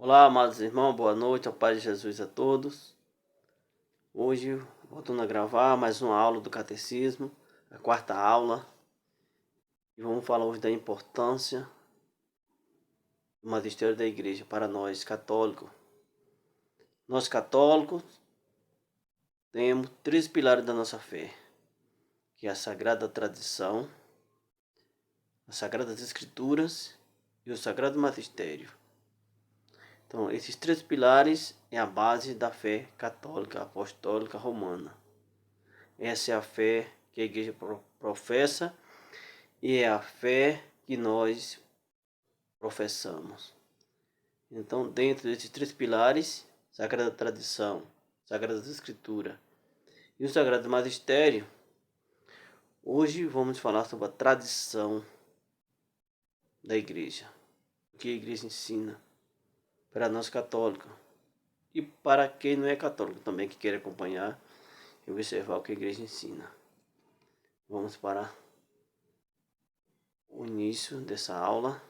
Olá, amados irmãos, boa noite, ao Pai de Jesus a todos. Hoje, voltando a gravar mais uma aula do Catecismo, a quarta aula. E vamos falar hoje da importância do magistério da Igreja para nós católicos. Nós católicos temos três pilares da nossa fé, que é a Sagrada Tradição, as Sagradas Escrituras e o Sagrado Magistério. Então, esses três pilares é a base da fé católica apostólica romana. Essa é a fé que a igreja professa e é a fé que nós professamos. Então, dentro desses três pilares, Sagrada Tradição, Sagrada Escritura e o Sagrado Magistério, hoje vamos falar sobre a tradição da igreja, o que a igreja ensina para nós católicos e para quem não é católico também, que quer acompanhar e observar o que a igreja ensina. Vamos para o início dessa aula,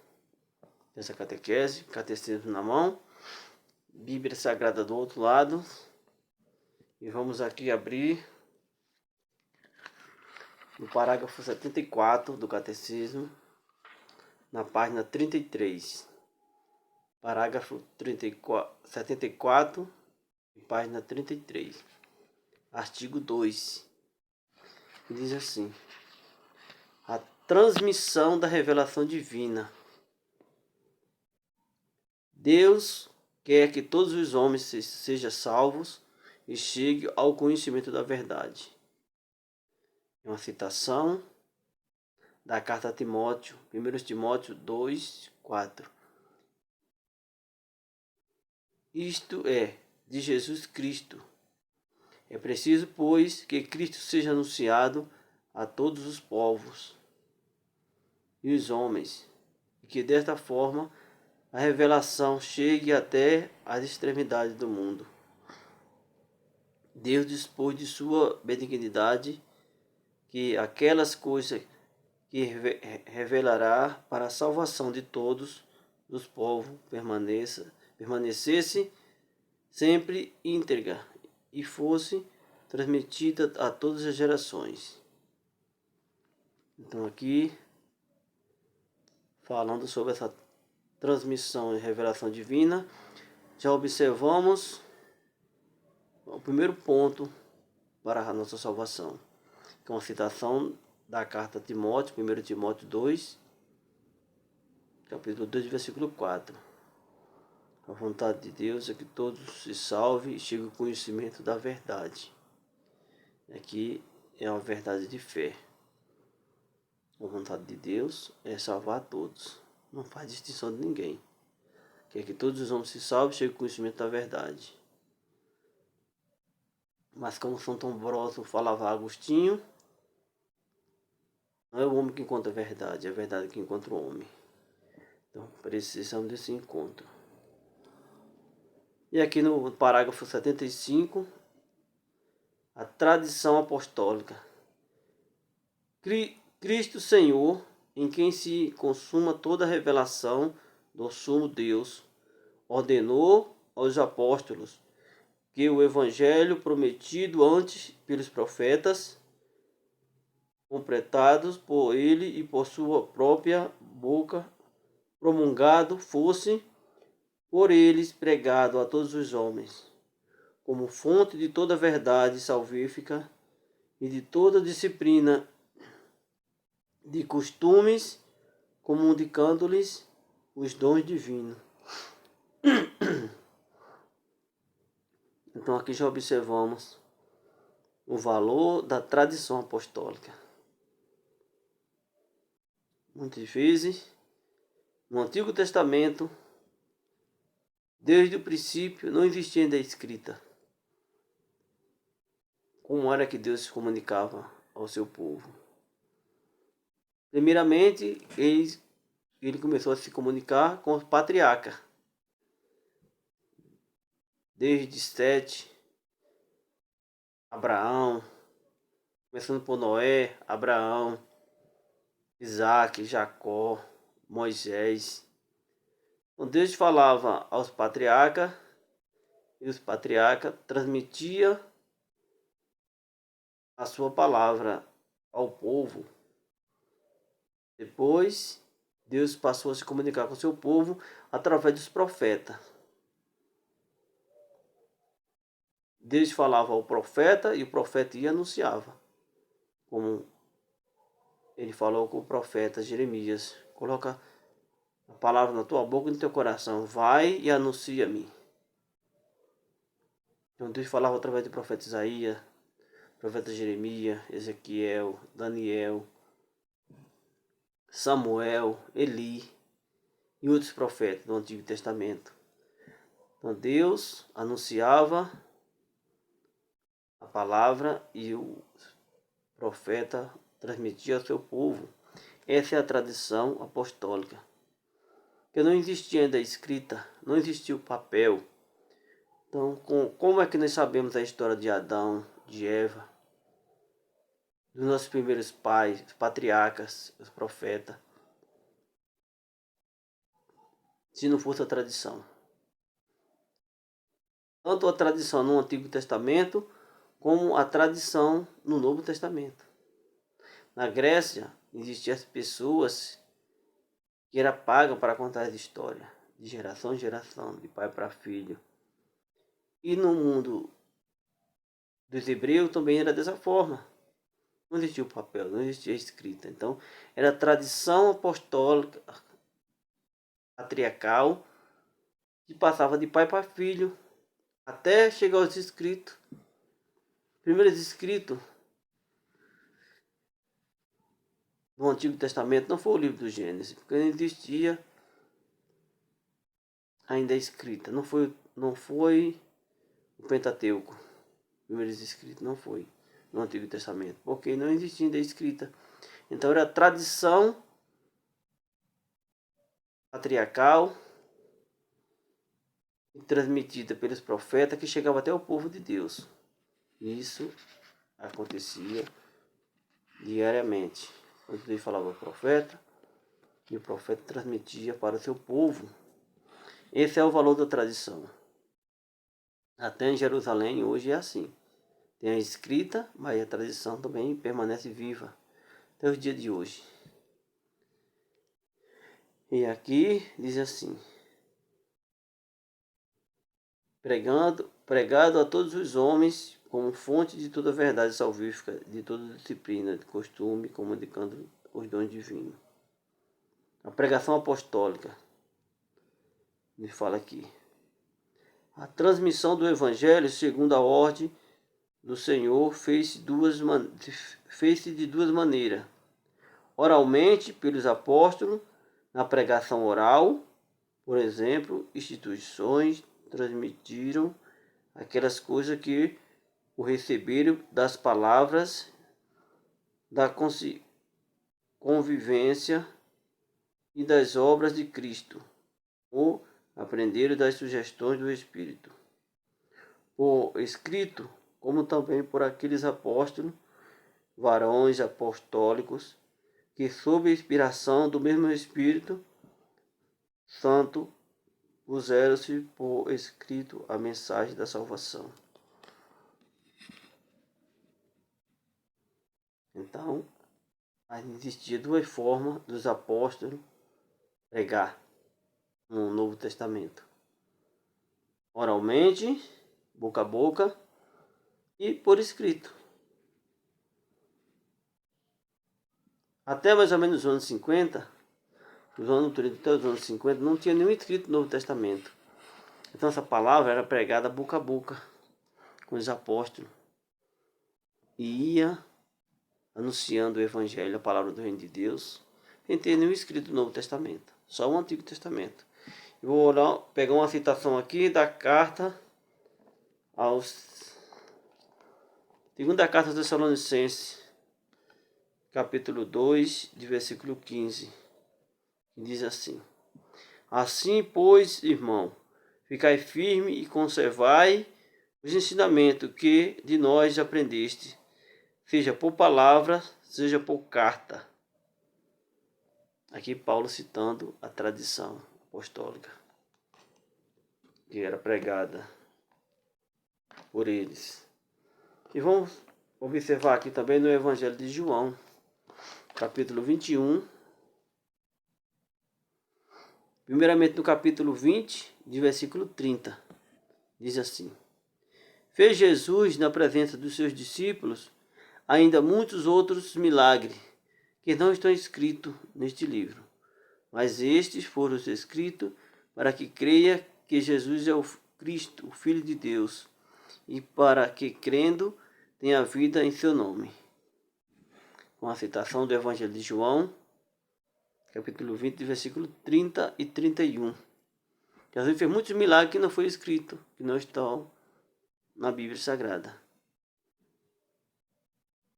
dessa catequese, catecismo na mão, Bíblia Sagrada do outro lado, e vamos aqui abrir no parágrafo 74 do catecismo, na página 33. Parágrafo 74, página 33. Artigo 2. Que diz assim: a transmissão da revelação divina. Deus quer que todos os homens sejam salvos e cheguem ao conhecimento da verdade. É uma citação da carta a Timóteo, 1 Timóteo 2, 4. Isto é, de Jesus Cristo. É preciso, pois, que Cristo seja anunciado a todos os povos e os homens, e que desta forma a revelação chegue até as extremidades do mundo. Deus dispôs de sua benignidade que aquelas coisas que revelará para a salvação de todos os povos permanecesse sempre íntegra e fosse transmitida a todas as gerações. Então aqui, falando sobre essa transmissão e revelação divina, já observamos o primeiro ponto para a nossa salvação, que é uma citação da carta a Timóteo, 1 Timóteo 2, capítulo 2, versículo 4. A vontade de Deus é que todos se salvem e cheguem ao conhecimento da verdade. Aqui é uma verdade de fé. A vontade de Deus é salvar todos. Não faz distinção de ninguém. Quer que todos os homens se salvem e cheguem ao conhecimento da verdade. Mas como Santo Ambrósio falava a Agostinho, não é o homem que encontra a verdade, é a verdade que encontra o homem. Então precisamos desse encontro. E aqui no parágrafo 75, a tradição apostólica. Cristo Senhor, em quem se consuma toda a revelação do sumo Deus, ordenou aos apóstolos que o evangelho prometido antes pelos profetas, completados por ele e por sua própria boca, promulgado, fosse por eles pregado a todos os homens, como fonte de toda verdade salvífica e de toda disciplina de costumes, comunicando-lhes os dons divinos. Então aqui já observamos o valor da tradição apostólica. Muitas vezes, no Antigo Testamento, desde o princípio, não existia ainda a escrita. Como era que Deus se comunicava ao seu povo? Primeiramente, ele começou a se comunicar com os patriarcas. Desde Sete, Abraão, começando por Noé, Abraão, Isaac, Jacó, Moisés. Então Deus falava aos patriarcas, e os patriarcas transmitiam a sua palavra ao povo. Depois, Deus passou a se comunicar com o seu povo através dos profetas. Deus falava ao profeta e o profeta ia e anunciava. Como ele falou com o profeta Jeremias: coloca a palavra na tua boca e no teu coração. Vai e anuncia-me. Então Deus falava através do profeta Isaías, profeta Jeremias, Ezequiel, Daniel, Samuel, Eli e outros profetas do Antigo Testamento. Então Deus anunciava a palavra e o profeta transmitia ao seu povo. Essa é a tradição apostólica. Porque não existia ainda a escrita, não existia o papel. Então, como é que nós sabemos a história de Adão, de Eva, dos nossos primeiros pais, os patriarcas, os profetas, se não fosse a tradição? Tanto a tradição no Antigo Testamento, como a tradição no Novo Testamento. Na Grécia, existiam as pessoas que eram pagas para contar as histórias, de geração em geração, de pai para filho. E no mundo dos hebreus também era dessa forma. Não existia o papel, não existia a escrita. Então, era a tradição apostólica, patriarcal, que passava de pai para filho, até chegar aos escritos. Primeiros escritos no Antigo Testamento não foi o livro do Gênesis, porque não existia ainda a escrita. Não foi o Pentateuco. Primeiros escritos não foi no Antigo Testamento, porque não existia ainda a escrita. Então era a tradição patriarcal transmitida pelos profetas que chegava até o povo de Deus. Isso acontecia diariamente. Quando Deus falava ao profeta, e o profeta transmitia para o seu povo. Esse é o valor da tradição. Até em Jerusalém hoje é assim. Tem a escrita, mas a tradição também permanece viva até os dias de hoje. E aqui diz assim: pregado a todos os homens como fonte de toda verdade salvífica, de toda disciplina, de costume, comunicando os dons divinos. A pregação apostólica, ele fala aqui: a transmissão do Evangelho segundo a ordem do Senhor fez-se de duas maneiras: oralmente pelos apóstolos, na pregação oral, por exemplo, instituições transmitiram aquelas coisas que o receberam das palavras da convivência e das obras de Cristo, ou aprenderam das sugestões do Espírito. Por escrito, como também por aqueles apóstolos, varões apostólicos, que sob a inspiração do mesmo Espírito Santo puseram-se por escrito a mensagem da salvação. Então, existia duas formas dos apóstolos pregar no Novo Testamento: oralmente, boca a boca, e por escrito. Até mais ou menos os anos 50, os anos 30 até os anos 50, não tinha nenhum escrito no Novo Testamento. Então essa palavra era pregada boca a boca com os apóstolos. E ia anunciando o Evangelho, a palavra do Reino de Deus, sem ter nenhum escrito no Novo Testamento, só o Antigo Testamento. Eu vou pegar uma citação aqui da carta segunda carta aos Tessalonicenses, capítulo 2, de versículo 15, que diz assim: assim, pois, irmão, ficai firme e conservai os ensinamentos que de nós aprendeste, seja por palavra, seja por carta. Aqui Paulo citando a tradição. apostólica, que era pregada por eles. E vamos observar aqui também no Evangelho de João, capítulo 21. Primeiramente no capítulo 20, de versículo 30. Diz assim: Fez Jesus na presença dos seus discípulos ainda muitos outros milagres, que não estão escritos neste livro. Mas estes foram escritos para que creia que Jesus é o Cristo, o Filho de Deus, e para que, crendo, tenha vida em seu nome. Com a citação do Evangelho de João, capítulo 20, versículo 30 e 31. Jesus fez muitos milagres que não foi escrito, que não estão na Bíblia Sagrada.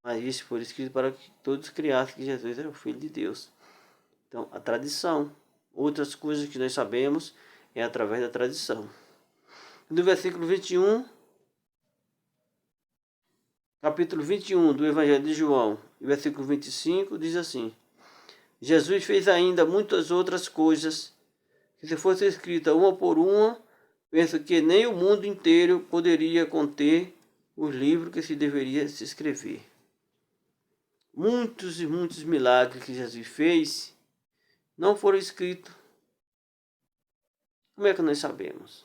Mas isso foi escrito para que todos criassem que Jesus era o Filho de Deus. Então, a tradição. Outras coisas que nós sabemos é através da tradição. No versículo 21, capítulo 21 do Evangelho de João, e versículo 25, diz assim: Jesus fez ainda muitas outras coisas, que se fosse escrita uma por uma, penso que nem o mundo inteiro poderia conter os livros que se deveria se escrever. Muitos e muitos milagres que Jesus fez não foram escritos. Como é que nós sabemos?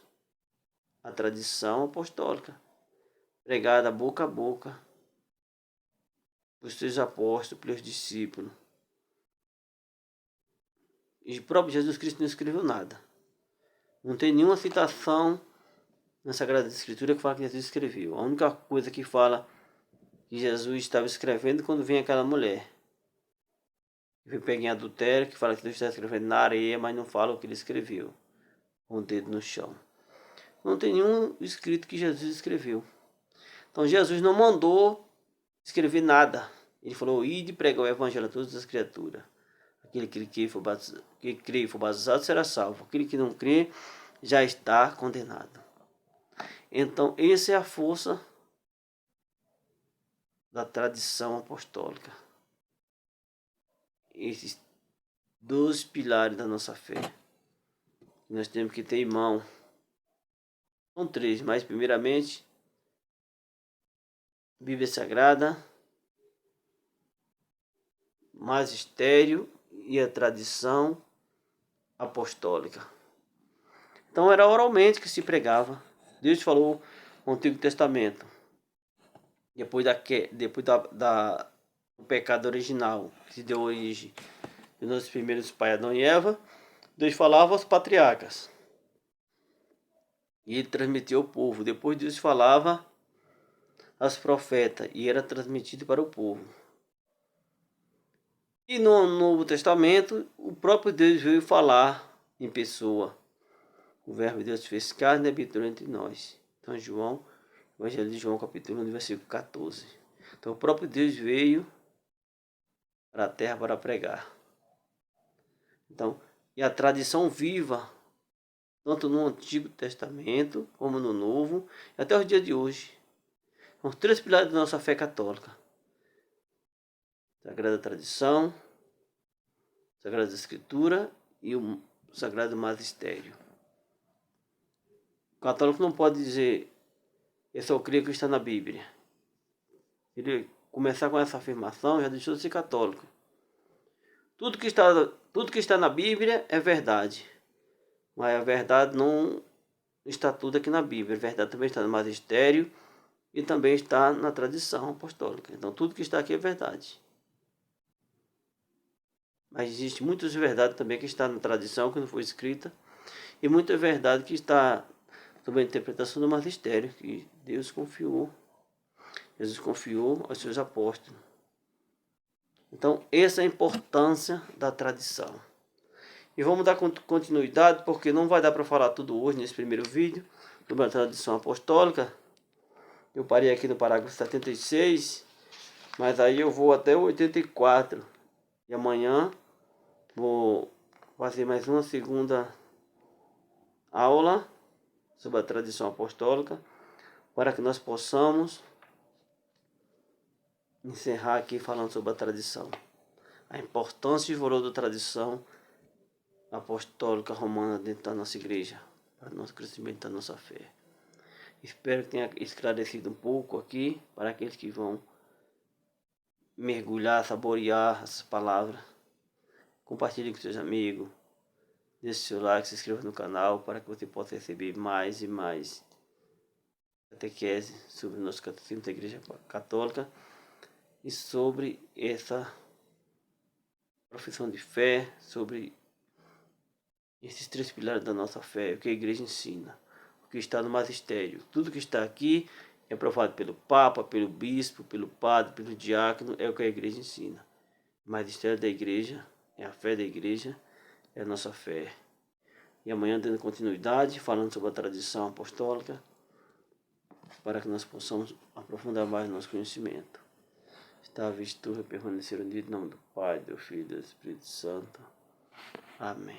A tradição apostólica, pregada boca a boca, pelos seus apóstolos, pelos discípulos. E o próprio Jesus Cristo não escreveu nada. Não tem nenhuma citação na Sagrada Escritura que fala que Jesus escreveu. A única coisa que fala que Jesus estava escrevendo quando vem aquela mulher. Vem pegar em adultério, que fala que Jesus está escrevendo na areia, mas não fala o que ele escreveu, com o dedo no chão. Não tem nenhum escrito que Jesus escreveu. Então Jesus não mandou escrever nada. Ele falou: ide pregar o evangelho a todas as criaturas. Aquele que crê e for batizado será salvo. Aquele que não crê já está condenado. Então, essa é a força da tradição apostólica. Esses 2 pilares da nossa fé. Nós temos que ter em mão. São 3, mas primeiramente, Bíblia Sagrada, magistério e a tradição apostólica. Então era oralmente que se pregava. Deus falou no Antigo Testamento. Depois do pecado original, que deu origem dos nossos primeiros pais, Adão e Eva, Deus falava aos patriarcas. E ele transmitiu ao povo. Depois Deus falava aos profetas e era transmitido para o povo. E no Novo Testamento, o próprio Deus veio falar em pessoa. O verbo de Deus fez carne e habitou entre nós. Então, Evangelho de João, capítulo 1, versículo 14. Então, o próprio Deus veio para a terra para pregar. Então, e a tradição viva, tanto no Antigo Testamento, como no Novo, e até os dias de hoje. São os 3 pilares da nossa fé católica: Sagrada Tradição, Sagrada Escritura e o Sagrado Magistério. O católico não pode dizer: eu só creio que está na Bíblia. Ele começar com essa afirmação, já deixou de ser católico. Tudo que está na Bíblia é verdade. Mas a verdade não está tudo aqui na Bíblia. A verdade também está no magistério e também está na tradição apostólica. Então tudo que está aqui é verdade. Mas existe muitas verdades também que está na tradição, que não foi escrita. E muita verdade que está sob a interpretação do magistério, que Jesus confiou aos seus apóstolos. Então, essa é a importância da tradição. E vamos dar continuidade, porque não vai dar para falar tudo hoje nesse primeiro vídeo sobre a tradição apostólica. Eu parei aqui no parágrafo 76, mas aí eu vou até o 84. E amanhã vou fazer mais uma segunda aula sobre a tradição apostólica, para que nós possamos encerrar aqui falando sobre a tradição. A importância e o valor da tradição apostólica romana dentro da nossa igreja, para o nosso crescimento da nossa fé. Espero que tenha esclarecido um pouco aqui para aqueles que vão mergulhar, saborear essas palavras. Compartilhe com seus amigos, deixe seu like, se inscreva no canal para que você possa receber mais e mais catequese sobre o nosso catecismo da Igreja Católica e sobre essa profissão de fé, sobre esses 3 pilares da nossa fé, o que a igreja ensina, o que está no magistério. Tudo que está aqui é aprovado pelo Papa, pelo Bispo, pelo Padre, pelo Diácono, é o que a igreja ensina. O magistério da igreja é a fé da igreja, é a nossa fé. E amanhã, dando continuidade, falando sobre a tradição apostólica, para que nós possamos aprofundar mais nosso conhecimento. Está visto permanecer unido em nome do Pai, do Filho e do Espírito Santo. Amém.